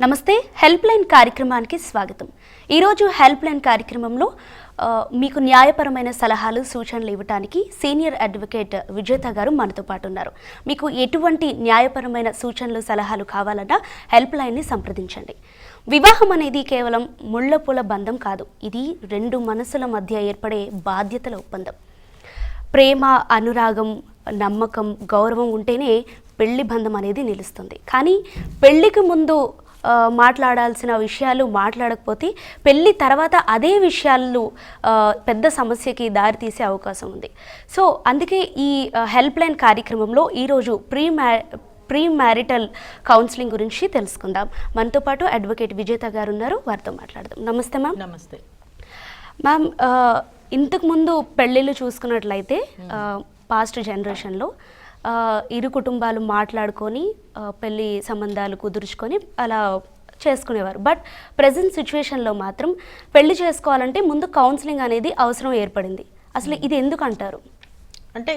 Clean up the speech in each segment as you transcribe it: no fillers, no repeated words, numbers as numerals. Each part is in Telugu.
నమస్తే హెల్ప్ లైన్ కార్యక్రమానికి స్వాగతం. ఈరోజు హెల్ప్ లైన్ కార్యక్రమంలో మీకు న్యాయపరమైన సలహాలు సూచనలు ఇవ్వడానికి సీనియర్ అడ్వకేట్ విజేత గారు మనతో పాటు ఉన్నారు. మీకు ఎటువంటి న్యాయపరమైన సూచనలు సలహాలు కావాలన్నా హెల్ప్ లైన్ని సంప్రదించండి. వివాహం అనేది కేవలం ముళ్ళపూల బంధం కాదు, ఇది రెండు మనసుల మధ్య ఏర్పడే బాధ్యతల ఒప్పందం. ప్రేమ, అనురాగం, నమ్మకం, గౌరవం ఉంటేనే పెళ్లి బంధం అనేది నిలుస్తుంది. కానీ పెళ్లికి ముందు మాట్లాడాల్సిన విషయాలు మాట్లాడకపోతే పెళ్ళి తర్వాత అదే విషయాలు పెద్ద సమస్యకి దారితీసే అవకాశం ఉంది. సో అందుకే ఈ హెల్ప్ లైన్ కార్యక్రమంలో ఈరోజు ప్రీ మ్యారిటల్ కౌన్సిలింగ్ గురించి తెలుసుకుందాం. మనతో పాటు అడ్వకేట్ విజేత గారు ఉన్నారు, వారితో మాట్లాడదాం. నమస్తే మ్యామ్. నమస్తే మ్యామ్, ఇంతకుముందు పెళ్ళిళ్ళు చూసుకున్నట్లయితే పాస్ట్ జనరేషన్లో ఇరు కుటుంబాలు మాట్లాడుకొని పెళ్ళి సంబంధాలు కుదుర్చుకొని అలా చేసుకునేవారు. బట్ ప్రజెంట్ సిచ్యువేషన్లో మాత్రం పెళ్లి చేసుకోవాలంటే ముందు కౌన్సిలింగ్ అనేది అవసరం ఏర్పడింది. అసలు ఇది ఎందుకు అంటారు? అంటే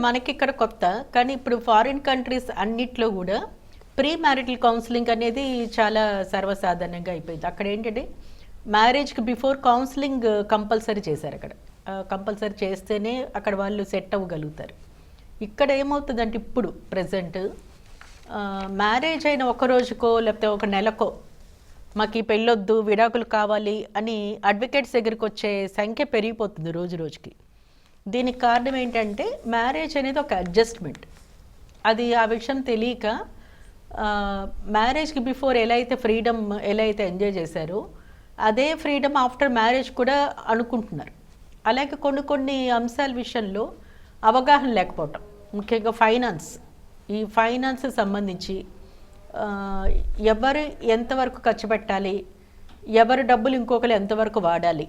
మనకి కొత్త, కానీ ఇప్పుడు ఫారిన్ కంట్రీస్ అన్నిట్లో కూడా ప్రీ మ్యారిటల్ కౌన్సిలింగ్ అనేది చాలా సర్వసాధారణంగా అయిపోయింది. అక్కడ ఏంటంటే మ్యారేజ్కి బిఫోర్ కౌన్సిలింగ్ కంపల్సరీ చేశారు. అక్కడ కంపల్సరీ చేస్తేనే అక్కడ వాళ్ళు సెట్ అవ్వగలుగుతారు. ఇక్కడ ఏమవుతుందంటే ఇప్పుడు ప్రజెంట్ మ్యారేజ్ అయిన ఒక రోజుకో లేకపోతే ఒక నెలకో మాకు ఈ పెళ్ళొద్దు, విడాకులు కావాలి అని అడ్వకేట్స్ దగ్గరికి వచ్చే సంఖ్య పెరిగిపోతుంది రోజు రోజుకి. దీనికి కారణం ఏంటంటే మ్యారేజ్ అనేది ఒక అడ్జస్ట్మెంట్. అది ఆ విషయం తెలియక మ్యారేజ్కి బిఫోర్ ఎలా అయితే ఫ్రీడమ్ ఎలా అయితే ఎంజాయ్ చేశారో అదే ఫ్రీడమ్ ఆఫ్టర్ మ్యారేజ్ కూడా అనుకుంటున్నారు. అలాగే కొన్ని అంశాల విషయంలో అవగాహన లేకపోవటం, ముఖ్యంగా ఈ ఫైనాన్స్ సంబంధించి ఎవరు ఎంతవరకు ఖర్చు పెట్టాలి, ఎవరు డబ్బులు ఇంకొకరు ఎంతవరకు వాడాలి,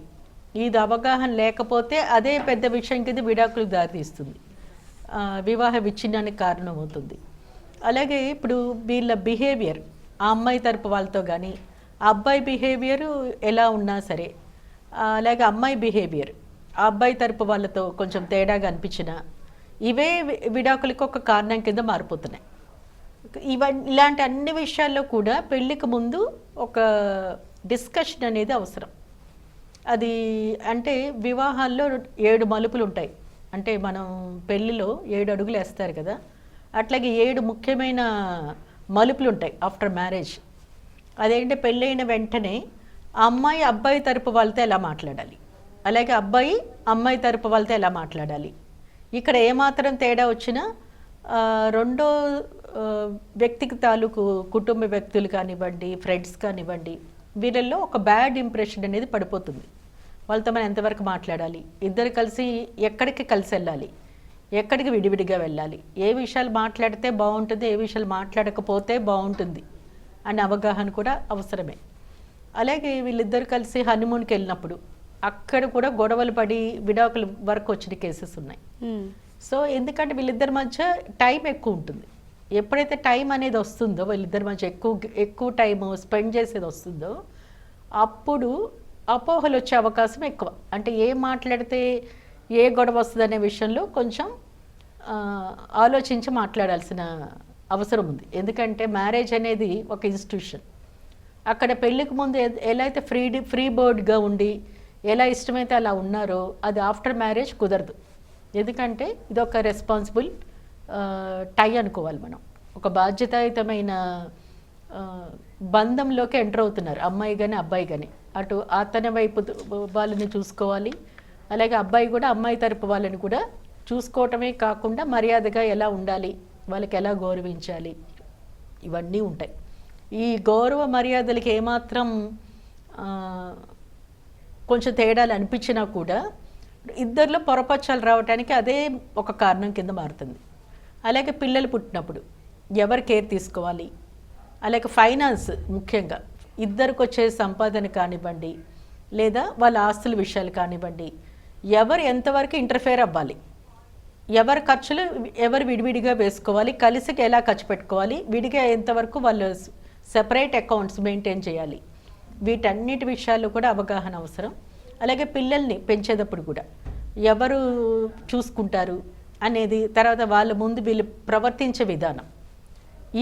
ఇది అవగాహన లేకపోతే అదే పెద్ద విషయం కింద విడాకులకు దారితీస్తుంది, వివాహ విచ్ఛిన్నానికి కారణమవుతుంది. అలాగే ఇప్పుడు వీళ్ళ బిహేవియర్, ఆ అమ్మాయి తరపు వాళ్ళతో కానీ ఆ అబ్బాయి బిహేవియర్ ఎలా ఉన్నా సరే, అలాగే అమ్మాయి బిహేవియర్ ఆ అబ్బాయి తరపు వాళ్ళతో కొంచెం తేడాగా అనిపించినా ఇవే విడాకులకు ఒక కారణం కింద మారిపోతున్నాయి. ఇలాంటి అన్ని విషయాల్లో కూడా పెళ్ళికి ముందు ఒక డిస్కషన్ అనేది అవసరం. అది అంటే వివాహాల్లో 7 మలుపులు ఉంటాయి. అంటే మనం పెళ్ళిలో 7 అడుగులు వేస్తారు కదా, అట్లాగే 7 ముఖ్యమైన మలుపులు ఉంటాయి ఆఫ్టర్ మ్యారేజ్. అదేంటంటే పెళ్ళైన వెంటనే ఆ అమ్మాయి అబ్బాయి తరపు వాళ్ళతో ఎలా మాట్లాడాలి, అలాగే అబ్బాయి అమ్మాయి తరపు వాళ్ళతో ఎలా మాట్లాడాలి. ఇక్కడ ఏమాత్రం తేడా వచ్చినా రెండో వ్యక్తికి తాలూకు కుటుంబ వ్యక్తులు కానివ్వండి, ఫ్రెండ్స్ కానివ్వండి, వీళ్ళల్లో ఒక బ్యాడ్ ఇంప్రెషన్ అనేది పడిపోతుంది. వాళ్ళతో మనం ఎంతవరకు మాట్లాడాలి, ఇద్దరు కలిసి ఎక్కడికి కలిసి వెళ్ళాలి, ఎక్కడికి విడివిడిగా వెళ్ళాలి, ఏ విషయాలు మాట్లాడితే బాగుంటుంది, ఏ విషయాలు మాట్లాడకపోతే బాగుంటుంది అనే అవగాహన కూడా అవసరమే. అలాగే వీళ్ళిద్దరు కలిసి హనీమూన్కి వెళ్ళినప్పుడు అక్కడ కూడా గొడవలు పడి విడాకుల వరకు వచ్చిన కేసెస్ ఉన్నాయి. సో ఎందుకంటే వీళ్ళిద్దరి మధ్య టైం ఎక్కువ ఉంటుంది. ఎప్పుడైతే టైం అనేది వస్తుందో, వీళ్ళిద్దరి మధ్య ఎక్కువ టైం స్పెండ్ చేసేది వస్తుందో అప్పుడు అపోహలు వచ్చే అవకాశం ఎక్కువ. అంటే ఏం మాట్లాడితే ఏ గొడవ వస్తుంది అనే విషయంలో కొంచెం ఆలోచించి మాట్లాడాల్సిన అవసరం ఉంది. ఎందుకంటే మ్యారేజ్ అనేది ఒక ఇన్స్టిట్యూషన్. అక్కడ పెళ్ళికి ముందు ఎలా అయితే ఫ్రీ బర్డ్గా ఉండి ఎలా ఇష్టమైతే అలా ఉన్నారో అది ఆఫ్టర్ మ్యారేజ్ కుదరదు. ఎందుకంటే ఇది ఒక రెస్పాన్సిబుల్ టై అనుకోవాలి. మనం ఒక బాధ్యతాయుతమైన బంధంలోకి ఎంటర్ అవుతున్నారు, అమ్మాయి కానీ అబ్బాయి కానీ. అటు అతని వైపు వాళ్ళని చూసుకోవాలి, అలాగే అబ్బాయి కూడా అమ్మాయి తరపు వాళ్ళని కూడా చూసుకోవటమే కాకుండా మర్యాదగా ఎలా ఉండాలి, వాళ్ళకి ఎలా గౌరవించాలి, ఇవన్నీ ఉంటాయి. ఈ గౌరవ మర్యాదలకి ఏమాత్రం కొంచెం తేడాలు అనిపించినా కూడా ఇద్దరిలో పొరపచ్చాలు రావడానికి అదే ఒక కారణం కింద మారుతుంది. అలాగే పిల్లలు పుట్టినప్పుడు ఎవరు కేర్ తీసుకోవాలి, అలాగే ఫైనాన్స్, ముఖ్యంగా ఇద్దరికి వచ్చే సంపాదన కానివ్వండి లేదా వాళ్ళ ఆస్తుల విషయాలు కానివ్వండి, ఎవరు ఎంతవరకు ఇంటర్ఫేర్ అవ్వాలి, ఎవరి ఖర్చులు ఎవరు విడివిడిగా వేసుకోవాలి, కలిసికి ఎలా ఖర్చు పెట్టుకోవాలి, విడిగా ఎంతవరకు వాళ్ళు సెపరేట్ అకౌంట్స్ మెయింటైన్ చేయాలి, వీటన్నిటి విషయాల్లో కూడా అవగాహన అవసరం. అలాగే పిల్లల్ని పెంచేటప్పుడు కూడా ఎవరు చూసుకుంటారు అనేది, తర్వాత వాళ్ళ ముందు వీళ్ళు ప్రవర్తించే విధానం,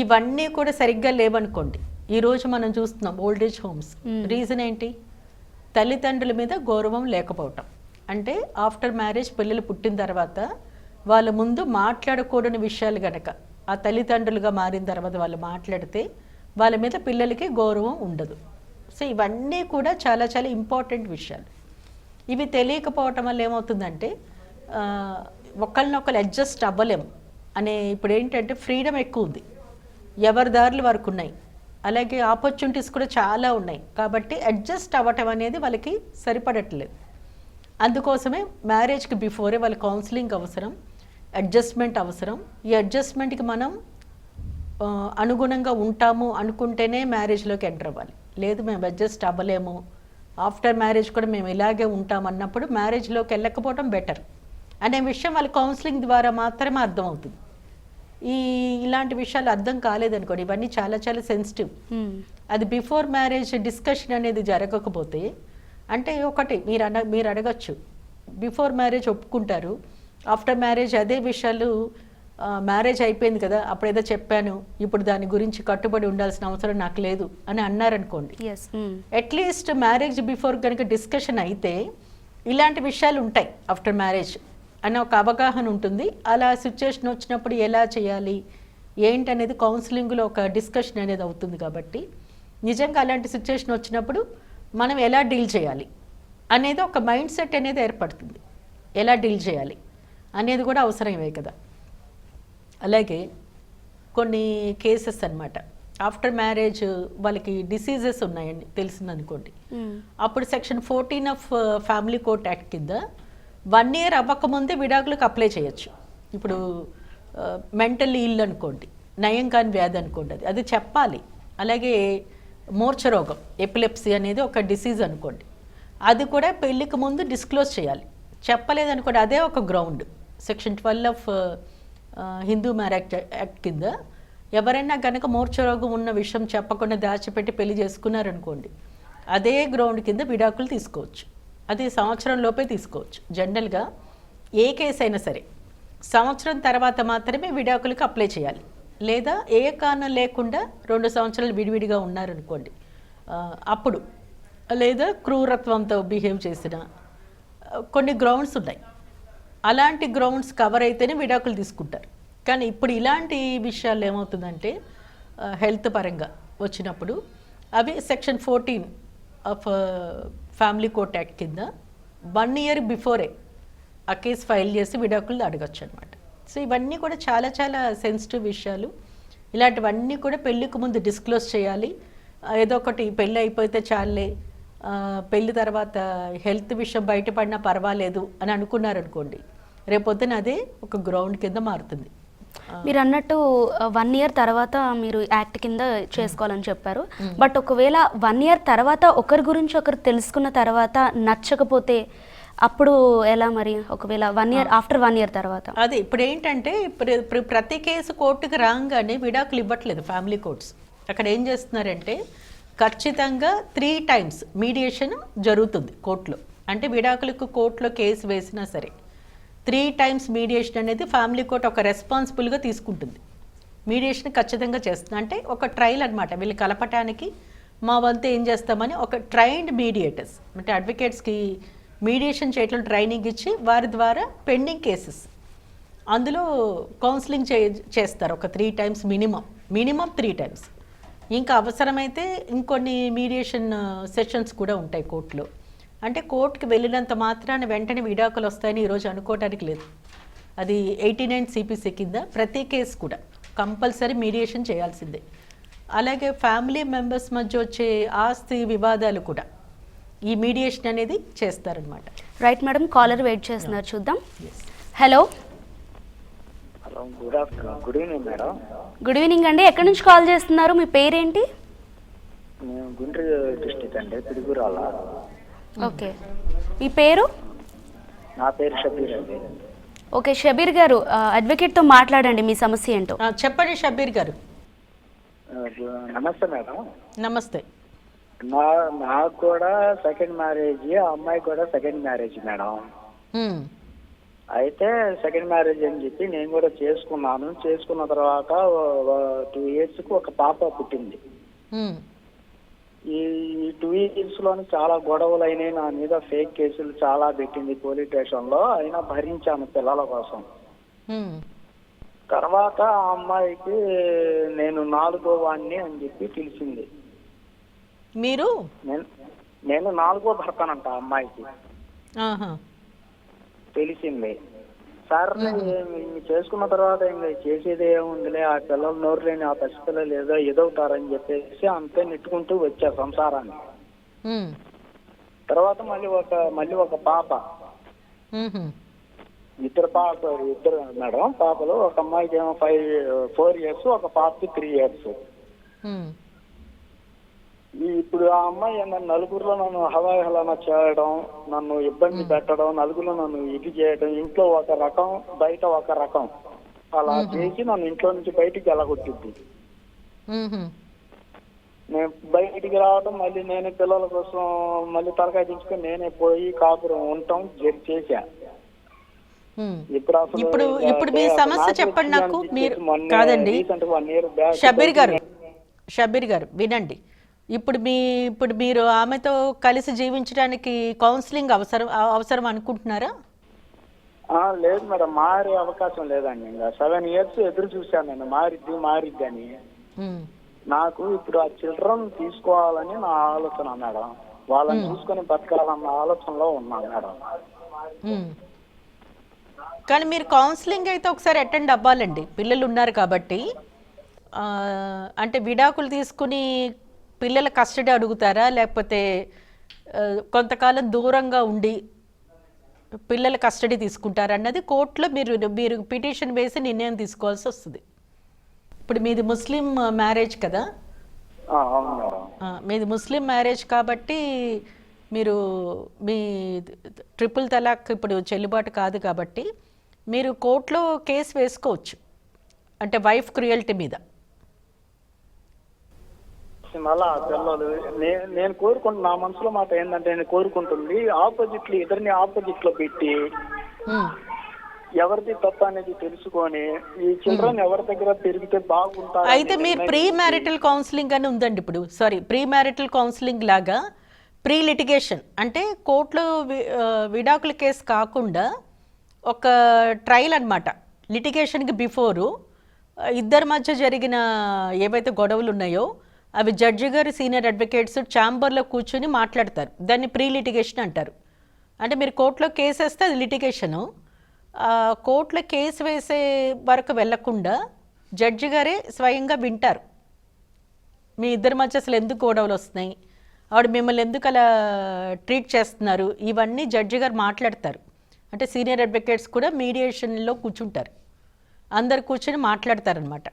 ఇవన్నీ కూడా సరిగ్గా లేవనుకోండి, ఈరోజు మనం చూస్తున్నాం ఓల్డేజ్ హోమ్స్. రీజన్ ఏంటి? తల్లిదండ్రుల మీద గౌరవం లేకపోవటం. అంటే ఆఫ్టర్ మ్యారేజ్ పిల్లలు పుట్టిన తర్వాత వాళ్ళ ముందు మాట్లాడకూడని విషయాలు గనక ఆ తల్లిదండ్రులుగా మారిన తర్వాత వాళ్ళు మాట్లాడితే వాళ్ళ మీద పిల్లలకి గౌరవం ఉండదు. సో ఇవన్నీ కూడా చాలా చాలా ఇంపార్టెంట్ విషయాలు. ఇవి తెలియకపోవటం వల్ల ఏమవుతుందంటే ఒకళ్ళనొకళ్ళు అడ్జస్ట్ అవ్వలేము అనే, ఇప్పుడు ఏంటంటే ఫ్రీడమ్ ఎక్కువ ఉంది, ఎవరి దారులు వరకు ఉన్నాయి, అలాగే ఆపర్చునిటీస్ కూడా చాలా ఉన్నాయి. కాబట్టి అడ్జస్ట్ అవ్వటం అనేది వాళ్ళకి సరిపడట్లేదు. అందుకోసమే మ్యారేజ్కి బిఫోరే వాళ్ళ కౌన్సిలింగ్ అవసరం, అడ్జస్ట్మెంట్ అవసరం. ఈ అడ్జస్ట్మెంట్కి మనం అనుగుణంగా ఉంటాము అనుకుంటేనే మ్యారేజ్లోకి ఎంటర్ అవ్వాలి. లేదు మేము అడ్జస్ట్ అవ్వలేము, ఆఫ్టర్ మ్యారేజ్ కూడా మేము ఇలాగే ఉంటాం అన్నప్పుడు మ్యారేజ్లోకి వెళ్ళకపోవడం బెటర్ అనే విషయం వాళ్ళ కౌన్సిలింగ్ ద్వారా మాత్రమే అర్థమవుతుంది. ఇలాంటి విషయాలు అర్థం కాలేదనుకోండి, ఇవన్నీ చాలా చాలా సెన్సిటివ్. అది బిఫోర్ మ్యారేజ్ డిస్కషన్ అనేది జరగకపోతే, అంటే ఒకటి మీరు అడగచ్చు, బిఫోర్ మ్యారేజ్ ఒప్పుకుంటారు, ఆఫ్టర్ మ్యారేజ్ అదే విషయాలు మ్యారేజ్ అయిపోయింది కదా అప్పుడు ఏదో చెప్పాను, ఇప్పుడు దాని గురించి కట్టుబడి ఉండాల్సిన అవసరం నాకు లేదు అని అన్నారనుకోండి. అట్లీస్ట్ మ్యారేజ్ బిఫోర్ కనుక డిస్కషన్ అయితే ఇలాంటి విషయాలు ఉంటాయి ఆఫ్టర్ మ్యారేజ్ అనే ఒక అవగాహన ఉంటుంది. అలా సిచ్యుయేషన్ వచ్చినప్పుడు ఎలా చేయాలి ఏంటనేది కౌన్సిలింగ్లో ఒక డిస్కషన్ అనేది అవుతుంది. కాబట్టి నిజంగా అలాంటి సిచ్యుయేషన్ వచ్చినప్పుడు మనం ఎలా డీల్ చేయాలి అనేది ఒక మైండ్ సెట్ అనేది ఏర్పడుతుంది. ఎలా డీల్ చేయాలి అనేది కూడా అవసరమే కదా. అలాగే కొన్ని కేసెస్ అన్నమాట, ఆఫ్టర్ మ్యారేజ్ వాళ్ళకి డిసీజెస్ ఉన్నాయని తెలిసిందనుకోండి, అప్పుడు section 14 of family court act కింద 1 year అవ్వకముందే విడాకులకు అప్లై చేయొచ్చు. ఇప్పుడు మెంటల్ ఇల్ అనుకోండి, నయం కాని వ్యాధి అనుకోండి, అది చెప్పాలి. అలాగే మూర్ఛరోగం ఎపిలెప్సీ అనేది ఒక డిసీజ్ అనుకోండి, అది కూడా పెళ్ళికి ముందు డిస్క్లోజ్ చేయాలి. చెప్పలేదనుకోండి, అదే ఒక ground. Section 12 of Hindu marriage act కింద ఎవరైనా కనుక మూర్ఛరోగం ఉన్న విషయం చెప్పకుండా దాచిపెట్టి పెళ్లి చేసుకున్నారనుకోండి, అదే గ్రౌండ్ కింద విడాకులు తీసుకోవచ్చు. అది సంవత్సరం లోపే తీసుకోవచ్చు. జనరల్గా ఏ కేసు అయినా సరే సంవత్సరం తర్వాత మాత్రమే విడాకులకు అప్లై చేయాలి. లేదా ఏ కారణం లేకుండా 2 సంవత్సరాలు విడివిడిగా ఉన్నారనుకోండి అప్పుడు, లేదా క్రూరత్వంతో బిహేవ్ చేసిన కొన్ని గ్రౌండ్స్ ఉన్నాయి. అలాంటి గ్రౌండ్స్ కవర్ అయితేనే విడాకులు తీసుకుంటారు. కానీ ఇప్పుడు ఇలాంటి విషయాలు ఏమవుతుందంటే హెల్త్ పరంగా వచ్చినప్పుడు అవి section 14 of family court act కింద 1 year బిఫోరే ఆ కేసు ఫైల్ చేసి విడాకులు అడగచ్చు అనమాట. సో ఇవన్నీ కూడా చాలా చాలా సెన్సిటివ్ విషయాలు. ఇలాంటివన్నీ కూడా పెళ్ళికి ముందు డిస్క్లోజ్ చేయాలి. ఏదో ఒకటి పెళ్ళి అయిపోతే చాలే, పెళ్ళి తర్వాత హెల్త్ విషయం బయటపడినా పర్వాలేదు అని అనుకున్నారనుకోండి, రేపొద్దున అదే ఒక గ్రౌండ్ కింద మారుతుంది. మీరు అన్నట్టు 1 year తర్వాత మీరు యాక్ట్ కింద చేసుకోవాలని చెప్పారు. బట్ ఒకవేళ 1 year తర్వాత ఒకరి గురించి ఒకరు తెలుసుకున్న తర్వాత నచ్చకపోతే అప్పుడు ఎలా మరి? ఒకవేళ 1 year ఆఫ్టర్ 1 year తర్వాత అదే ఇప్పుడు ఏంటంటే ప్రతి కేసు కోర్టుకి రాగానే విడాకులు ఇవ్వట్లేదు ఫ్యామిలీ కోర్ట్స్. అక్కడ ఏం చేస్తున్నారంటే ఖచ్చితంగా 3 times మీడియేషన్ జరుగుతుంది కోర్టులో. అంటే విడాకులకు కోర్టులో కేసు వేసినా సరే 3 times మీడియేషన్ అనేది ఫ్యామిలీ కోర్ట్ ఒక రెస్పాన్సిబుల్గా తీసుకుంటుంది. మీడియేషన్ ఖచ్చితంగా చేస్తుంది. అంటే ఒక ట్రయల్ అనమాట. వీళ్ళు కలపటానికి మా వంతు ఏం చేస్తామని ఒక ట్రైన్డ్ మీడియేటర్స్, అంటే అడ్వకేట్స్కి మీడియేషన్ చేయటం ట్రైనింగ్ ఇచ్చి వారి ద్వారా పెండింగ్ కేసెస్ అందులో కౌన్సిలింగ్ చేస్తారు. ఒక 3 times మినిమం 3 times. ఇంకా అవసరమైతే ఇంకొన్ని మీడియేషన్ సెషన్స్ కూడా ఉంటాయి కోర్టులో. అంటే కోర్టుకి వెళ్ళినంత మాత్రాన వెంటనే విడాకులు వస్తాయని ఈరోజు అనుకోవడానికి లేదు. అది 89 CPC కింద ప్రతి కేసు కూడా కంపల్సరీ మీడియేషన్ చేయాల్సిందే. అలాగే ఫ్యామిలీ మెంబర్స్ మధ్య వచ్చే ఆస్తి వివాదాలు కూడా ఈ మీడియేషన్ అనేది చేస్తారనమాట. రైట్ మేడం, కాలర్ వెయిట్ చేస్తున్నారు, చూద్దాం. Hello hello, good evening madam. Good evening అండి. ఎక్కడి నుంచి కాల్ చేస్తున్నారు? మీ పేరేంటి? మేము గుంటూరు డిస్ట్రిక్ట్ అండి, పిడుగురాల. ఓకే, మీ పేరు? నా పేరు షబీర్ అండి. ఓకే షబీర్ గారు, అడ్వకేట్తో మాట్లాడండి, మీ సమస్య ఏంటో చెప్పండి. షబీర్ గారు నమస్తే మేడం. నమస్తే. నాకు కూడా సెకండ్ మ్యారేజ్, ఆ అమ్మాయి కూడా సెకండ్ మ్యారేజ్ మేడం. అయితే సెకండ్ మ్యారేజ్ అని చెప్పి నేను కూడా చేసుకున్నాను. చేసుకున్న తర్వాత 2 yearsకి ఒక పాప పుట్టింది. ఉమ్, ఈ 2 years లోని చాలా గొడవలు అయినాయి, నా మీద ఫేక్ కేసులు చాలా పెట్టింది పోలీస్ స్టేషన్లో, అయినా భరించాను పిల్లల కోసం. ఉమ్, తర్వాత ఆ అమ్మాయికి నేను 4వ వాడిని అని చెప్పి తెలిసింది. మీరు నేను 4వ భర్తనంట ఆ అమ్మాయికి ఆహా, తెలిసింది. సార్ చేసుకున్న తర్వాత ఇంకా చేసేది ఏముందిలే, ఆ పిల్లలు నోరు లేని ఆ పసిపిల్లలు ఏదో ఎదవుతారని చెప్పేసి అంతే నెట్టుకుంటూ వచ్చా సంసారాన్ని. ఉమ్, తర్వాత మళ్ళీ ఒక పాప, ఉహు, ఇద్దరు మేడం పాపలు. ఒక అమ్మాయికి ఏమో 4 years, ఒక పాపకి 3 years. ఉమ్, ఇప్పుడు ఆ అమ్మాయి నలుగురిలో నన్ను హవాహలాన చేయడం, నన్ను ఇబ్బంది పెట్టడం, నలుగురిలో నన్ను ఇది చేయడం, ఇంట్లో ఒక రకం బయట ఒక రకం అలా చేసి నన్ను ఇంట్లో నుంచి బయటికి వెళ్ళగొట్టింది. ఉహు, నేను బయటికి రావడం, మళ్ళీ నేనే పిల్లల కోసం మళ్ళీ తలకాయ దించుకొని నేనే పోయి కాపురం ఉండటం చేశా. ఉమ్. ఇప్పుడు అసలు ఇప్పుడు మీ సమస్య చెప్పండి నాకు. మీరు కాదండి రీసెంట్ 1 year బ్యాక్ షబీర్ గారు వినండి. ఇప్పుడు మీరు ఆమెతో కలిసి జీవించడానికి కౌన్సిలింగ్ అవసరం అనుకుంటున్నారా? లేదు మేడం, మారే అవకాశం లేదండి. ఇంకా 7 years ఎదురు చూశాను నేను, మారిద్ది అని. ఉమ్, నాకు ఇప్పుడు ఆ చిల్డ్రన్ తీసుకోవాలని నా ఆలోచన మేడం, వాళ్ళని చూసుకొని బతకాలన్న ఆలోచనలో ఉన్నాను మేడం. ఉమ్. కానీ మీరు కౌన్సిలింగ్ అయితే ఒకసారి అటెండ్ అవ్వాలండి, పిల్లలు ఉన్నారు కాబట్టి. అంటే విడాకులు తీసుకుని పిల్లల కస్టడీ అడుగుతారా, లేకపోతే కొంతకాలం దూరంగా ఉండి పిల్లల కస్టడీ తీసుకుంటారా అన్నది కోర్టులో మీరు పిటిషన్ వేసి నిర్ణయం తీసుకోవాల్సి వస్తుంది. ఇప్పుడు మీది ముస్లిం మ్యారేజ్ కదా? అవును మేడం. మీది ముస్లిం మ్యారేజ్ కాబట్టి మీరు మీ ట్రిపుల్ తలాక్ ఇప్పుడు చెల్లుబాటు కాదు కాబట్టి మీరు కోర్టులో కేసు వేసుకోవచ్చు, అంటే వైఫ్ క్రుయల్టీ మీద. అలా పిల్లలు నేను కోరుకుంటున్నా, నా మనసులో మాట ఏంటంటే నేను కోరుకుంటుంది ఇద్దరిని ఆపోజిట్ లో పెట్టి ఎవరిది తప్ప అనేది తెలుసుకొని ఈ చిల్డ్రన్ ఎవరి దగ్గర పెరిగితే బాగుంటారు. అయితే మీరు ప్రీ మ్యారిటల్ కౌన్సిలింగ్ అని ఉందండి ఇప్పుడు. ప్రీ మ్యారిటల్ కౌన్సిలింగ్ లాగా ప్రీ లిటిగేషన్ అంటే కోర్టులో విడాకుల కేసు కాకుండా ఒక ట్రయల్ అనమాట. లిటిగేషన్కి బిఫోరు ఇద్దరి మధ్య జరిగిన ఏవైతే గొడవలు ఉన్నాయో అవి జడ్జి గారు, సీనియర్ అడ్వకేట్స్ ఛాంబర్లో కూర్చొని మాట్లాడతారు. దాన్ని ప్రీ లిటిగేషన్ అంటారు. అంటే మీరు కోర్టులో కేసు వేస్తే అది లిటిగేషను. కోర్టులో కేసు వేసే వరకు వెళ్లకుండా జడ్జి గారే స్వయంగా వింటారు, మీ ఇద్దరి మధ్య అసలు ఎందుకు గొడవలు వస్తున్నాయి, ఆవిడ మిమ్మల్ని ఎందుకు అలా ట్రీట్ చేస్తున్నారు, ఇవన్నీ జడ్జి గారు మాట్లాడతారు. అంటే సీనియర్ అడ్వకేట్స్ కూడా మీడియేషన్లో కూర్చుంటారు, అందరు కూర్చొని మాట్లాడతారనమాట.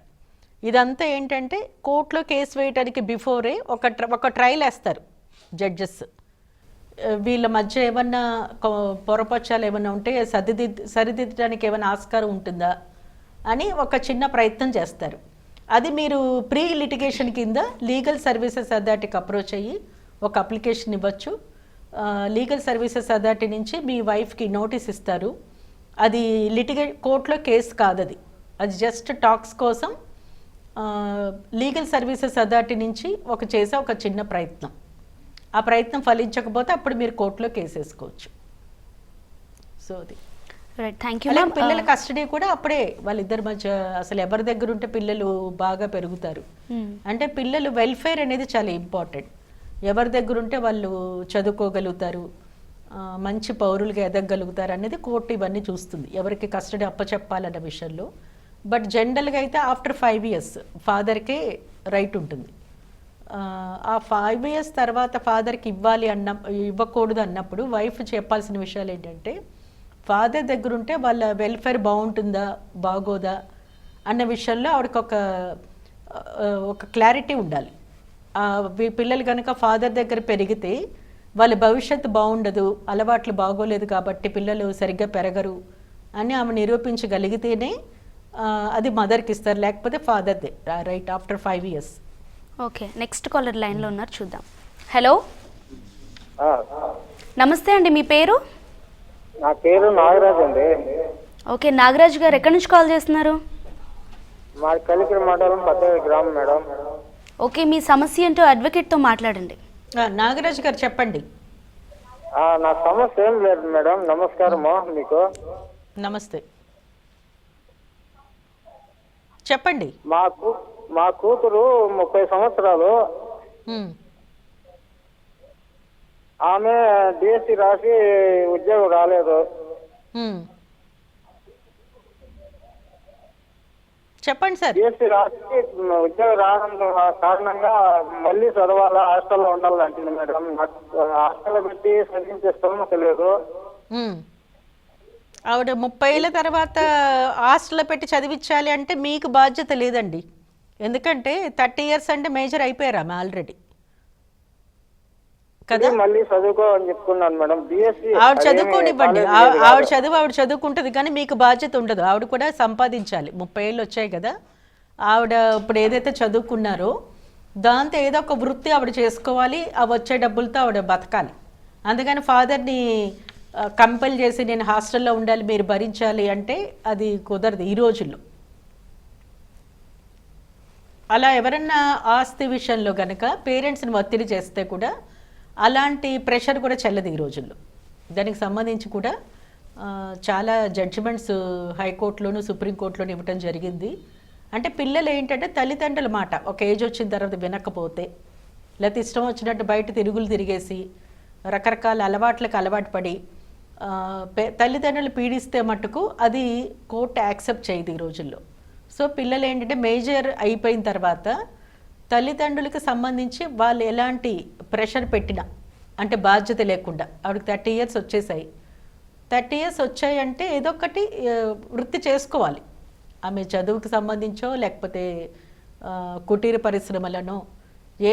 ఇదంతా ఏంటంటే కోర్టులో కేసు వేయడానికి బిఫోరే ఒక ట్రయల్ వేస్తారు జడ్జెస్. వీళ్ళ మధ్య ఏమన్నా పొరపక్షాలు ఏమన్నా ఉంటే సరిదిద్దడానికి ఏమైనా ఆస్కారం ఉంటుందా అని ఒక చిన్న ప్రయత్నం చేస్తారు. అది మీరు ప్రీ లిటిగేషన్ కింద లీగల్ సర్వీసెస్ అథారిటీకి అప్రోచ్ అయ్యి ఒక అప్లికేషన్ ఇవ్వచ్చు. లీగల్ సర్వీసెస్ అథారిటీ నుంచి మీ వైఫ్కి నోటీస్ ఇస్తారు. అది కోర్టులో కేసు కాదు, అది జస్ట్ టాక్స్ కోసం లీగల్ సర్వీసెస్ అథారిటీ నుంచి చేసే ఒక చిన్న ప్రయత్నం. ఆ ప్రయత్నం ఫలించకపోతే అప్పుడు మీరు కోర్టులో కేసు వేసుకోవచ్చు. సో అది పిల్లల కస్టడీ కూడా అప్పుడే వాళ్ళిద్దరి మధ్య అసలు ఎవరి దగ్గర ఉంటే పిల్లలు బాగా పెరుగుతారు. అంటే పిల్లలు వెల్ఫేర్ అనేది చాలా ఇంపార్టెంట్. ఎవరి దగ్గర ఉంటే వాళ్ళు చదువుకోగలుగుతారు, మంచి పౌరులుగా ఎదగలుగుతారు అనేది కోర్టు ఇవన్నీ చూస్తుంది, ఎవరికి కస్టడీ అప్పచెప్పాలన్న విషయంలో. బట్ జనరల్గా అయితే ఆఫ్టర్ 5 years ఫాదర్కే రైట్ ఉంటుంది. ఆ 5 years తర్వాత ఫాదర్కి ఇవ్వకూడదు అన్నప్పుడు వైఫ్ చెప్పాల్సిన విషయాలు ఏంటంటే, ఫాదర్ దగ్గర ఉంటే వాళ్ళ వెల్ఫేర్ బాగుంటుందా బాగోదా అన్న విషయంలో ఆవిడకి ఒక క్లారిటీ ఉండాలి. పిల్లలు కనుక ఫాదర్ దగ్గర పెరిగితే వాళ్ళ భవిష్యత్తు బాగుండదు, అలవాట్లు బాగోలేదు కాబట్టి పిల్లలు సరిగ్గా పెరగరు అని ఆమె నిరూపించగలిగితేనే అది మదర్కి ఇస్తారు, లేకపోతే ఫాదర్దే right after 5 years. Okay, next caller లైన్లో ఉన్నారు, చూద్దాం. హలో, నమస్తే అండి, మీ పేరు? నా పేరు నాగరాజ్ అండి. ఓకే, నాగరాజ్ గారు ఎక్కడి నుంచి కాల్ చేస్తున్నారు? మాది కలికిరి మండలం 18 గ్రామం మేడం. ఓకే, మీ సమస్య ఏంటో అడ్వకేట్తో మాట్లాడండి. నాగరాజు గారు చెప్పండి. నా సమస్య ఏం లేదు మేడం. నమస్కారము మీకు. నమస్తే, చెప్పండి. మా కూతురు 30 సంవత్సరాలు. ఆమె డిఎస్సి రాసి ఉద్యోగం రాలేదు. చెప్పండి సార్. డిఎస్సి రాసి ఉద్యోగం రావడం కారణంగా మళ్ళీ చదవాలా, హాస్టల్లో ఉండాలంటుంది మేడం. హాస్టల్లో పెట్టి చదివించే స్తోమత లేదు. ఆవిడ 30 ఏళ్ళ తర్వాత హాస్టల్లో పెట్టి చదివించాలి అంటే మీకు బాధ్యత లేదండి. ఎందుకంటే 30 ఇయర్స్ అంటే మేజర్ అయిపోయారు ఆమె ఆల్రెడీ కదా. మళ్ళీ చదువుకో అని చెప్తున్నాను మేడం. బిఎస్సి ఆవిడ చదువుకోనివ్వండి, ఆవిడ చదువుకుంటుంది, కానీ మీకు బాధ్యత ఉండదు. ఆవిడ కూడా సంపాదించాలి. 30 ఏళ్ళు వచ్చాయి కదా, ఆవిడ ఇప్పుడు ఏదైతే చదువుకున్నారో దాంతో ఏదో ఒక వృత్తి ఆవిడ చేసుకోవాలి. ఆ వచ్చే డబ్బులతో ఆవిడ బతకాలి. అందుకని ఫాదర్ని కంపెల్ చేసి నేను హాస్టల్లో ఉండాలి, మీరు భరించాలి అంటే అది కుదరదు ఈ రోజుల్లో. అలా ఎవరన్నా ఆస్తి విషయంలో కనుక పేరెంట్స్ని ఒత్తిడి చేస్తే కూడా అలాంటి ప్రెషర్ కూడా చెల్లదు ఈ రోజుల్లో. దానికి సంబంధించి కూడా చాలా జడ్జిమెంట్స్ హైకోర్టులోను సుప్రీంకోర్టులోను ఇవ్వటం జరిగింది. అంటే పిల్లలు ఏంటంటే తల్లిదండ్రుల మాట ఒక ఏజ్ వచ్చిన తర్వాత వినకపోతే, లేకపోతే ఇష్టం వచ్చినట్టు బయట తిరుగులు తిరిగేసి రకరకాల అలవాట్లకు అలవాటు పడి తల్లిదండ్రులు పీడిస్తే మట్టుకు అది కోర్టు యాక్సెప్ట్ చేయదు ఈ రోజుల్లో. సో పిల్లలు ఏంటంటే మేజర్ అయిపోయిన తర్వాత తల్లిదండ్రులకు సంబంధించి వాళ్ళు ఎలాంటి ప్రెషర్ పెట్టినా, అంటే బాధ్యత లేకుండా, ఆవిడకి 30 ఇయర్స్ వచ్చేసాయి. 30 ఇయర్స్ వచ్చాయంటే ఏదో ఒకటి వృత్తి చేసుకోవాలి. ఆమె చదువుకు సంబంధించో లేకపోతే కుటీర పరిశ్రమలనో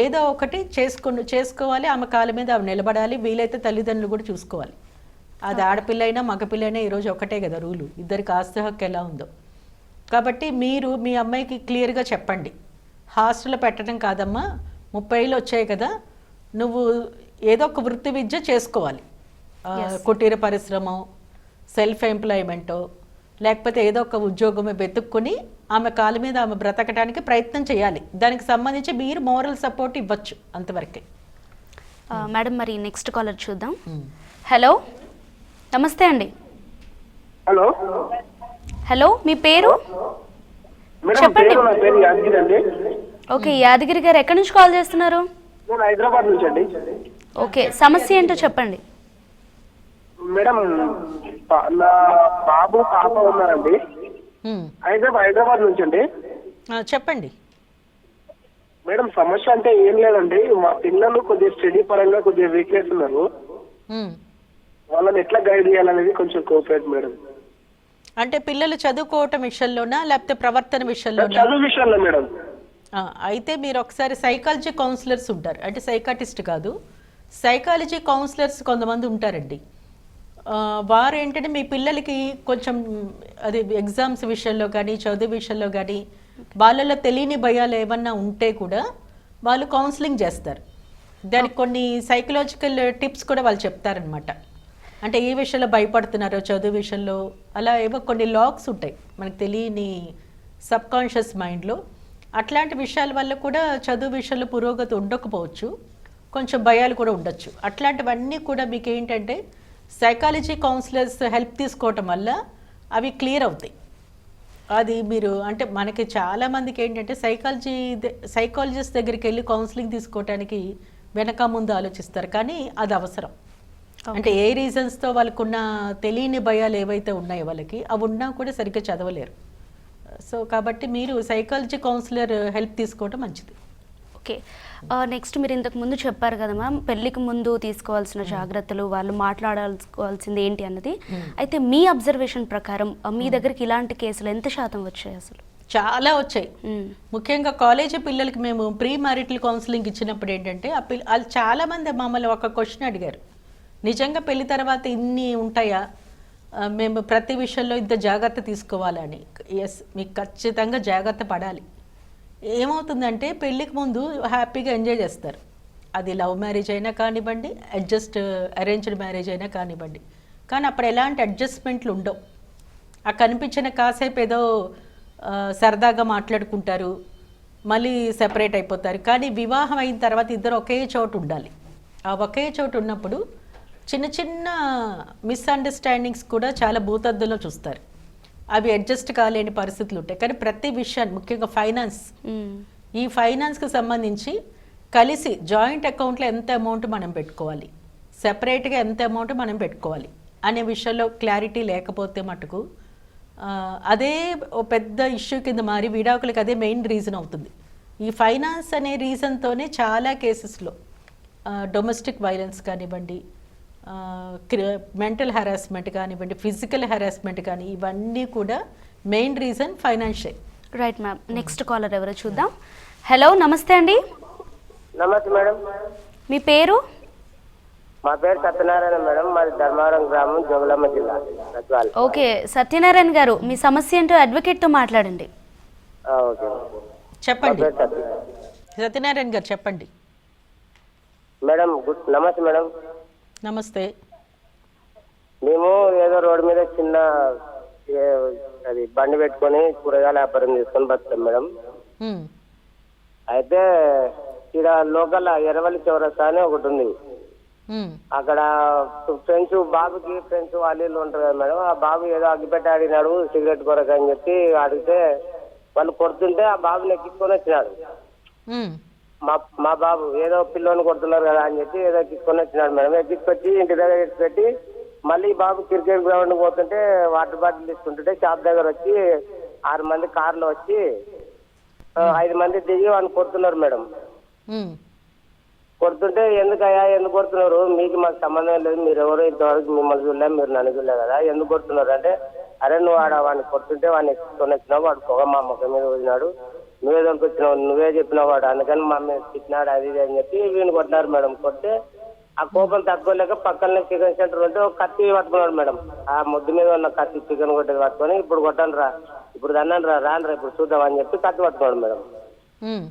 ఏదో ఒకటి చేసుకోవాలి. ఆమె కాళ్ళ మీద ఆమె నిలబడాలి. వీలైతే తల్లిదండ్రులు కూడా చూసుకోవాలి. అది ఆడపిల్ల అయినా మగపిల్ల అయినా ఈరోజు ఒకటే కదా రూలు. ఇద్దరికి ఆస్తి హక్కు ఎలా ఉందో. కాబట్టి మీరు మీ అమ్మాయికి క్లియర్గా చెప్పండి, హాస్టల్లో పెట్టడం కాదమ్మా, 30 ఏళ్ళు వచ్చాయి కదా, నువ్వు ఏదో ఒక వృత్తి విద్య చేసుకోవాలి. కుటీర పరిశ్రమ, సెల్ఫ్ ఎంప్లాయ్మెంటో లేకపోతే ఏదో ఒక ఉద్యోగమే వెతుక్కుని ఆమె కాళ్ళ మీద ఆమె బ్రతకడానికి ప్రయత్నం చేయాలి. దానికి సంబంధించి మీరు మోరల్ సపోర్ట్ ఇవ్వచ్చు, అంతవరకే. మేడం, మరి నెక్స్ట్ కాలర్ చూద్దాం. హలో, నమస్తే అండి. హలో హలో, మీ పేరు చెప్పండి. ఓకే, యాదగిరి గారు ఎక్కడి నుంచి కాల్ చేస్తున్నారు? నేను హైదరాబాద్ నుంచి అండి. ఓకే, సమస్య ఏంటో చెప్పండి. మేడం, నా బాబు పాప ఉన్నారండి. హైదరాబాద్ నుంచి అండి. చెప్పండి మేడం. సమస్య అంటే ఏం లేదండి, మా పిల్లలు కొద్దిగా స్టడీ పరంగా కొద్దిగా వీక్నెస్ ఉన్నారు. వాళ్ళని ఎట్లా గైడ్ చేయాలనేది కొంచెం కోఆపరేట్ మేడం. అంటే పిల్లలు చదువుకోవటం విషయంలోనా లేకపోతే ప్రవర్తన విషయంలోనా? చదువు విషయంలో మేడం. అయితే మీరు ఒకసారి సైకాలజీ కౌన్సిలర్స్ ఉంటారు, అంటే సైకాటిస్ట్ కాదు, సైకాలజీ కౌన్సిలర్స్ కొంతమంది ఉంటారండి. వారు ఏంటంటే మీ పిల్లలకి కొంచెం అది ఎగ్జామ్స్ విషయంలో కానీ చదువు విషయంలో కానీ వాళ్ళలో తెలియని భయాలు ఏమన్నా ఉంటే కూడా వాళ్ళు కౌన్సిలింగ్ చేస్తారు. దానికి కొన్ని సైకలాజికల్ టిప్స్ కూడా వాళ్ళు చెప్తారనమాట. అంటే ఏ విషయంలో భయపడుతున్నారో చదువు విషయంలో అలా ఏవో కొన్ని లాక్స్ ఉంటాయి మనకు తెలియని సబ్కాన్షియస్ మైండ్లో. అట్లాంటి విషయాల వల్ల కూడా చదువు విషయంలో పురోగతి ఉండకపోవచ్చు, కొంచెం భయాలు కూడా ఉండొచ్చు. అట్లాంటివన్నీ కూడా మీకు ఏంటంటే సైకాలజీ కౌన్సిలర్స్ హెల్ప్ తీసుకోవటం వల్ల అవి క్లియర్ అవుతాయి. అది మీరు అంటే మనకి చాలామందికి ఏంటంటే సైకాలజిస్ట్ దగ్గరికి వెళ్ళి కౌన్సిలింగ్ తీసుకోవటానికి వెనక ముందు ఆలోచిస్తారు, కానీ అది అవసరం. అంటే ఏ రీజన్స్తో వాళ్ళకున్న తెలియని భయాలు ఏవైతే ఉన్నాయో వాళ్ళకి అవి ఉన్నా కూడా సరిగ్గా చదవలేరు. సో కాబట్టి మీరు సైకాలజీ కౌన్సిలర్ హెల్ప్ తీసుకోవడం మంచిది. ఓకే, నెక్స్ట్ మీరు ఇంతకు ముందు చెప్పారు కదా మ్యామ్, పెళ్లికి ముందు తీసుకోవాల్సిన జాగ్రత్తలు, వాళ్ళు మాట్లాడాల్సింది ఏంటి అన్నది. అయితే మీ అబ్జర్వేషన్ ప్రకారం మీ దగ్గరికి ఇలాంటి కేసులు ఎంత శాతం వచ్చాయి? అసలు చాలా వచ్చాయి. ముఖ్యంగా కాలేజీ పిల్లలకి మేము ప్రీ మ్యారిటల్ కౌన్సిలింగ్ ఇచ్చినప్పుడు ఏంటంటే వాళ్ళు చాలామంది మమ్మల్ని ఒక క్వశ్చన్ అడిగారు, నిజంగా పెళ్లి తర్వాత ఇన్ని ఉంటాయా, మేము ప్రతి విషయంలో ఇంత జాగ్రత్త తీసుకోవాలని. ఎస్, మీకు ఖచ్చితంగా జాగ్రత్త పడాలి. ఏమవుతుందంటే పెళ్ళికి ముందు హ్యాపీగా ఎంజాయ్ చేస్తారు, అది లవ్ మ్యారేజ్ అయినా కానివ్వండి, అరేంజ్డ్ మ్యారేజ్ అయినా కానివ్వండి. కానీ అప్పుడు ఎలాంటి అడ్జస్ట్మెంట్లు ఉండవు. ఆ కనిపించిన కాసేపు ఏదో సరదాగా మాట్లాడుకుంటారు, మళ్ళీ సెపరేట్ అయిపోతారు. కానీ వివాహం అయిన తర్వాత ఇద్దరు ఒకే చోటు ఉండాలి. ఆ ఒకే చోటు ఉన్నప్పుడు చిన్న చిన్న మిస్అండర్స్టాండింగ్స్ కూడా చాలా భూతద్దులో చూస్తారు. అవి అడ్జస్ట్ కాలేని పరిస్థితులు ఉంటాయి. కానీ ప్రతి విషయాన్ని, ముఖ్యంగా ఫైనాన్స్, ఈ ఫైనాన్స్కి సంబంధించి కలిసి జాయింట్ అకౌంట్లో ఎంత అమౌంట్ మనం పెట్టుకోవాలి, సెపరేట్గా ఎంత అమౌంట్ మనం పెట్టుకోవాలి అనే విషయంలో క్లారిటీ లేకపోతే మటుకు అదే ఓ పెద్ద ఇష్యూ కింద మారి విడాకులకు అదే మెయిన్ రీజన్ అవుతుంది. ఈ ఫైనాన్స్ అనే రీజన్తోనే చాలా కేసెస్లో డొమెస్టిక్ వైలెన్స్ కానివ్వండి, మెంటల్ హెరాస్మెంట్ కానివ్వండి, ఫిజికల్ హెరాస్మెంట్ కానీ, ఇవన్నీ కూడా main reason financial. Right ma'am. Next caller ఎవరో చూద్దాం. హలో, నమస్తే అండి. నమస్తే మేడం. మీ పేరు? మా పేరు సత్యనారాయణ మేడం. మాది ధర్మవరం గ్రామం, జోగులాంబ జిల్లా, గద్వాల. ఓకే సత్యనారాయణ గారు, మీ సమస్య ఏంటో అడ్వకేట్తో మాట్లాడండి. ఓకే చెప్పండి. మా పేరు సత్యనారాయణ గారు చెప్పండి. మేడం నమస్తే మేడం. నమస్తే. మేము ఏదో రోడ్డు మీద చిన్న అది బండి పెట్టుకొని కూరగాయల వ్యాపారం చేసుకొని బతాం మేడం. మ్మ్. అయితే ఇక్కడ లోకల్ ఎర్రవల్లి చౌరస్తా అని ఒకటి ఉంది. మ్మ్. అక్కడ ఫ్రెండ్స్, బాబుకి ఫ్రెండ్స్ వాళ్ళు వీళ్ళు ఉంటారు కదా మేడం. ఆ బాబు ఏదో అగ్గిపెట్టి ఆడినాడు సిగరెట్ కొరకు అని చెప్పి అడిగితే వాళ్ళు కొడుతుంటే ఆ బాబుని ఎక్కించుకొని వచ్చినాడు. మ్మ్. మా బాబు ఏదో పిల్లోని కొడుతున్నారు కదా అని చెప్పి ఏదో ఎక్కించుకొని వచ్చినాడు మేడం. ఎక్కించుకొచ్చి ఇంటి దగ్గర పెట్టి మళ్ళీ బాబు క్రికెట్ గ్రౌండ్ పోతుంటే వాటర్ బాటిల్ తీసుకుంటుంటే షాప్ దగ్గర వచ్చి 6 మంది కార్లో వచ్చి 5 మంది దిగి వాళ్ళు కొడుతున్నారు మేడం. మ్మ్. కొడుతుంటే ఎందుకు కొడుతున్నారు, మీకు మాకు సంబంధం లేదు, మీరు ఎవరు ఇంతవరకు మిమ్మల్ని చూడలేదు, మీరు నన్ను చూడలేదు కదా, ఎందుకు కొడుతున్నారు అంటే, అరే నువ్వు వాడిని కొడుతుంటే వాడిని ఎక్కించుకొని వచ్చినావు, వాడు పొగ మా ముఖం మీద వదిలినాడు, నువ్వే దొరికొచ్చినావు, నువ్వే చెప్పినావు వాడు, అందుకని మా మీద తిట్టినాడు అది ఇది అని చెప్పి వీడిని కొట్టినారు మేడం. కొడితే ఆ కోపం తట్టుకోలేక పక్కనే చికెన్ సెంటర్ ఉంటే ఒక కత్తి పట్టుకున్నాడు మేడం. ఆ ముద్దు మీద ఉన్న కత్తి చికెన్ కొట్టేది పట్టుకొని ఇప్పుడు కొట్టాను రా, ఇప్పుడు దన్నాను రా, రాను ఇప్పుడు చూద్దాం అని చెప్పి కత్తి పట్టుకున్నాడు మేడం. మ్మ్.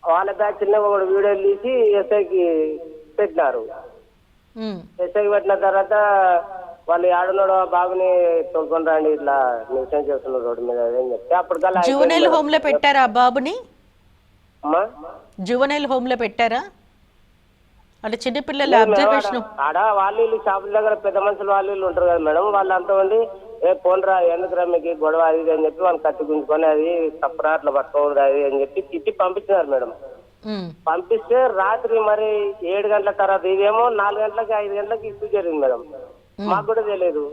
వాళ్ళ బ్యాచ్ చిన్నగా ఒక వీడియో తీసి ఎస్ఐకి పెట్టినారు. మ్మ్. ఎస్ఐకి పెట్టిన తర్వాత వాళ్ళు ఆడున్నాడు ఆ బాబుని తోలుకొని రండి ఇట్లా నిమిషం చేస్తున్నారు రోడ్డు మీద అని చెప్తే అప్పటికల్లా జువెనైల్ హోమ్ లో పెట్టారా ఆ బాబుని? అమ్మా జువెనైల్ హోమ్ లో పెట్టారా? అంటే చిన్నపిల్లల అబ్జర్వేషన్ ఆడ వాళ్ళు వీళ్ళు షాపుల దగ్గర పెద్ద మనుషులు వాళ్ళు వీళ్ళు ఉంటారు కదా మేడం, వాళ్ళంతా ఉండి పోన్రా ఎందుకురా మీకు గొడవ అది ఇది అని చెప్పి వాళ్ళు కత్తి గుంజుకొని అది తప్పరా అట్లా పట్టుకోకూడదు అది అని చెప్పి తిట్టి పంపించినారు మేడం. పంపిస్తే రాత్రి మరి 7 గంటల తర్వాత, ఇదేమో 4 గంటలకి 5 గంటలకి ఇష్యూ జరిగింది మేడం. మాకు కూడా తెలియదు.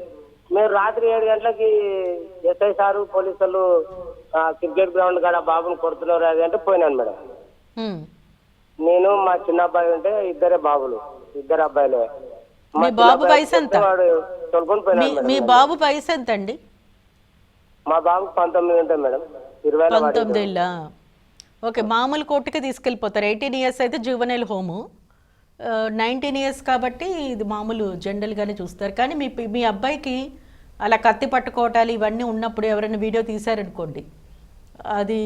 మేము రాత్రి 7 గంటలకి ఎస్ఐ సారు పోలీసులు క్రికెట్ గ్రౌండ్ కాడ బాబుని కొడుతున్నారు అది అంటే పోయినాను మేడం. నేను మా చిన్న అబ్బాయి ఉంటే ఇద్దరు అబ్బాయిలే. మీ బాబు వయసు ఎంత? వాడు తోలుకొని పోయినాడు. మీ బాబు వయసు ఎంత అండి? మా బాబు 19 ఉంటాయి మేడం. 19 ఏళ్ళ. ఓకే, మామూలు కోర్టుకి తీసుకెళ్ళిపోతారు. 18 ఇయర్స్ అయితే జువెనైల్ హోము, 19 ఇయర్స్ కాబట్టి ఇది మామూలు జనరల్గానే చూస్తారు. కానీ మీ అబ్బాయికి అలా కత్తి పట్టుకోవటాలు ఇవన్నీ ఉన్నప్పుడు ఎవరైనా వీడియో తీశారనుకోండి, అది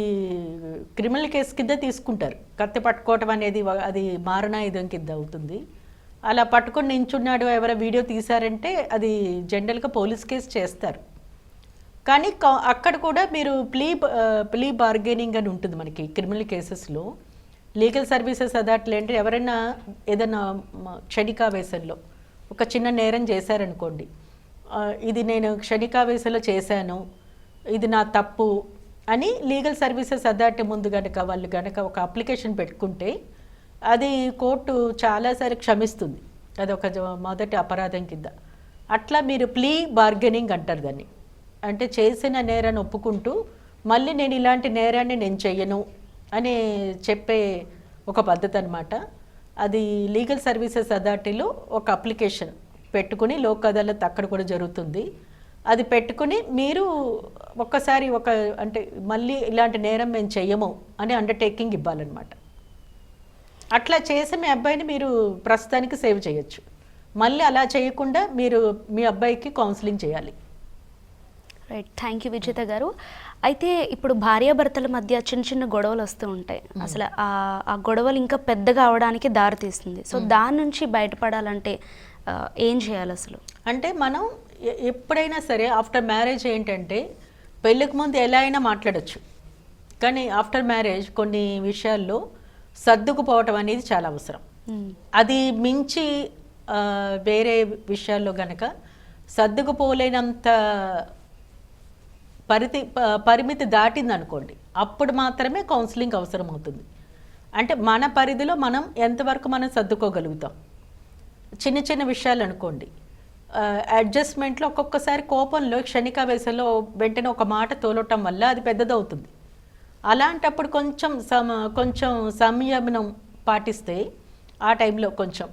క్రిమినల్ కేసు కింద తీసుకుంటారు. కత్తి పట్టుకోవటం అనేది అది మారణాయుధం కింద అవుతుంది. అలా పట్టుకొని నించున్నాడు ఎవరైనా వీడియో తీశారంటే అది జనరల్గా పోలీస్ కేసు చేస్తారు. కానీ అక్కడ కూడా మీరు ప్లీ బార్గెనింగ్ అని ఉంటుంది మనకి క్రిమినల్ కేసెస్లో. లీగల్ సర్వీసెస్ అథారిటీ అంటే ఎవరైనా ఏదైనా క్షణికావేశంలో ఒక చిన్న నేరం చేశారనుకోండి, ఇది నేను క్షణికావేశంలో చేశాను, ఇది నా తప్పు అని లీగల్ సర్వీసెస్ అథారిటీ ముందు వాళ్ళు కనుక ఒక అప్లికేషన్ పెట్టుకుంటే అది కోర్టు చాలాసారి క్షమిస్తుంది. అది ఒక మొదటి అపరాధం కింద. అట్లా మీరు ప్లీ బార్గెనింగ్ అంటారు దాన్ని. అంటే చేసిన నేరాన్ని ఒప్పుకుంటూ మళ్ళీ నేను ఇలాంటి నేరాన్ని నేను చెయ్యను అని చెప్పే ఒక పద్ధతి అనమాట. అది లీగల్ సర్వీసెస్ అథారిటీలో ఒక అప్లికేషన్ పెట్టుకుని లోక్ అదాలత్ అక్కడ కూడా జరుగుతుంది. అది పెట్టుకుని మీరు ఒక్కసారి అంటే మళ్ళీ ఇలాంటి నేరం మేము చెయ్యము అని అండర్టేకింగ్ ఇవ్వాలన్నమాట. అట్లా చేసి మీ అబ్బాయిని మీరు ప్రస్తుతానికి సేవ్ చేయొచ్చు. మళ్ళీ అలా చేయకుండా మీరు మీ అబ్బాయికి కౌన్సిలింగ్ చేయాలి. రైట్, థ్యాంక్ యూ విజేత గారు. అయితే ఇప్పుడు భార్యాభర్తల మధ్య చిన్న చిన్న గొడవలు వస్తూ ఉంటాయి. అసలు ఆ గొడవలు ఇంకా పెద్దగా అవడానికి దారి తీస్తుంది. సో దాని నుంచి బయటపడాలంటే ఏం చేయాలి అసలు? అంటే మనం ఎప్పుడైనా సరే ఆఫ్టర్ మ్యారేజ్ ఏంటంటే పెళ్ళికి ముందు ఎలా అయినా మాట్లాడచ్చు. కానీ ఆఫ్టర్ మ్యారేజ్ కొన్ని విషయాల్లో సర్దుకుపోవటం అనేది చాలా అవసరం. అది మించి వేరే విషయాల్లో గనక సర్దుకుపోలేనంత పరిమితి దాటింది అనుకోండి, అప్పుడు మాత్రమే కౌన్సిలింగ్ అవసరం అవుతుంది. అంటే మన పరిధిలో మనం ఎంతవరకు మనం సర్దుకోగలుగుతాం. చిన్న చిన్న విషయాలు అనుకోండి, అడ్జస్ట్మెంట్లో ఒక్కొక్కసారి కోపంలో క్షణికావేశంలో వెంటనే ఒక మాట తోలటం వల్ల అది పెద్దదవుతుంది. అలాంటప్పుడు కొంచెం సంయమనం పాటిస్తే ఆ టైంలో కొంచెం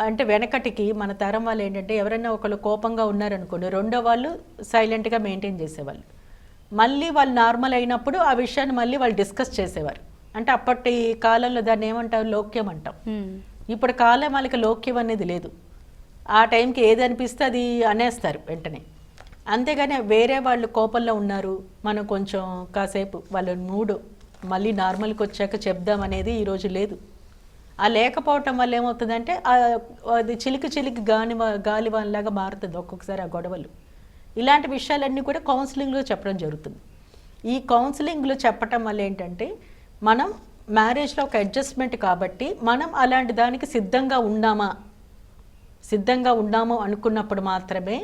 అంటే వెనకటికి మన తరం వాళ్ళు ఏంటంటే ఎవరైనా ఒకళ్ళు కోపంగా ఉన్నారనుకోండి, రెండో వాళ్ళు సైలెంట్గా మెయింటైన్ చేసేవాళ్ళు. మళ్ళీ వాళ్ళు నార్మల్ అయినప్పుడు ఆ విషయాన్ని మళ్ళీ వాళ్ళు డిస్కస్ చేసేవారు. అంటే అప్పటి కాలంలో దాన్ని ఏమంటారు, లోక్యం అంటాం. ఇప్పుడు కాలం వాళ్ళకి లోక్యం అనేది లేదు. ఆ టైంకి ఏది అనిపిస్తే అది అనేస్తారు వెంటనే. అంతేగాని వేరే వాళ్ళు కోపంలో ఉన్నారు, మనం కొంచెం కాసేపు వాళ్ళ మూడు మళ్ళీ నార్మల్కి వచ్చాక చెప్దాం అనేది ఈరోజు లేదు. ఆ లేకపోవటం వల్ల ఏమవుతుందంటే అది చిలికి గాలివాన్లాగా మారుతుంది ఒక్కొక్కసారి ఆ గొడవలు. ఇలాంటి విషయాలన్నీ కూడా కౌన్సిలింగ్లో చెప్పడం జరుగుతుంది. ఈ కౌన్సిలింగ్లో చెప్పటం వల్ల ఏంటంటే మనం మ్యారేజ్లో ఒక అడ్జస్ట్మెంట్ కాబట్టి మనం అలాంటి దానికి సిద్ధంగా ఉన్నాము అనుకున్నప్పుడు మాత్రమే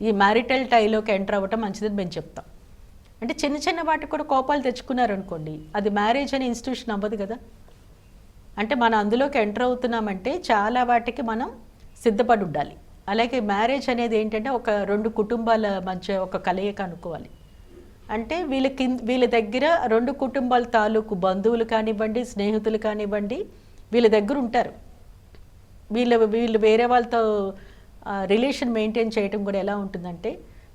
ఈ మ్యారిటల్ టైలోకి ఎంటర్ అవ్వటం మంచిదని మేము చెప్తాం. అంటే చిన్న చిన్న వాటికి కూడా కోపాలు తెచ్చుకున్నారనుకోండి, అది మ్యారేజ్ అనే ఇన్స్టిట్యూషన్ అవ్వదు కదా. అంటే మనం అందులోకి ఎంటర్ అవుతున్నామంటే చాలా వాటికి మనం సిద్ధపడి ఉండాలి. అలాగే మ్యారేజ్ అనేది ఏంటంటే ఒక రెండు కుటుంబాల మధ్య ఒక కలయిక అనుకోవాలి. అంటే వీళ్ళ దగ్గర రెండు కుటుంబాల తాలూకు బంధువులు కానివ్వండి, స్నేహితులు కానివ్వండి, వీళ్ళ దగ్గర ఉంటారు. వీళ్ళు వేరే వాళ్ళతో రిలేషన్ మెయింటైన్ చేయడం కూడా ఎలా ఉంటుందంటే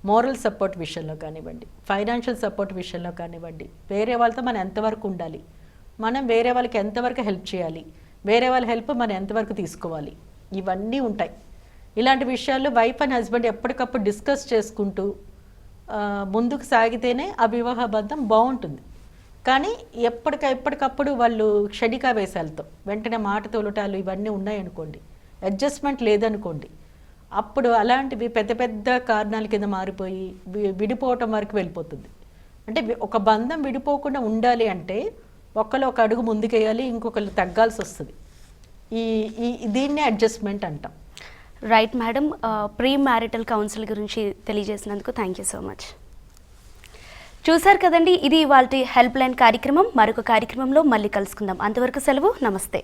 మోరల్ సపోర్ట్ విషయంలో కానివ్వండి, ఫైనాన్షియల్ సపోర్ట్ విషయంలో కానివ్వండి, వేరే వాళ్ళతో మనం ఎంతవరకు ఉండాలి, మనం వేరే వాళ్ళకి ఎంతవరకు హెల్ప్ చేయాలి, వేరే వాళ్ళ హెల్ప్ మనం ఎంతవరకు తీసుకోవాలి, ఇవన్నీ ఉంటాయి. ఇలాంటి విషయాల్లో వైఫ్ అండ్ హస్బెండ్ ఎప్పటికప్పుడు డిస్కస్ చేసుకుంటూ ముందుకు సాగితేనే ఆ వివాహ బంధం బాగుంటుంది. కానీ ఎప్పటికప్పుడు వాళ్ళు క్షణికావేశాలతో వెంటనే మాట తోలటాలు ఇవన్నీ ఉన్నాయనుకోండి, అడ్జస్ట్మెంట్ లేదనుకోండి, అప్పుడు అలాంటివి పెద్ద పెద్ద కారణాల కింద మారిపోయి విడిపోవటం వరకు వెళ్ళిపోతుంది. అంటే ఒక బంధం విడిపోకుండా ఉండాలి అంటే ఒకళ్ళు ఒక అడుగు ముందుకేయాలి, ఇంకొకళ్ళు తగ్గాల్సి వస్తుంది. దీన్నే అడ్జస్ట్మెంట్ అంటాం. Right madam, pre marital council గురించి తెలియజేసినందుకు థ్యాంక్ యూ సో మచ్. చూశారు కదండి, ఇది ఇవాల్టి హెల్ప్ లైన్ కార్యక్రమం. మరొక కార్యక్రమంలో మళ్ళీ కలుసుకుందాం. అంతవరకు సెలవు, నమస్తే.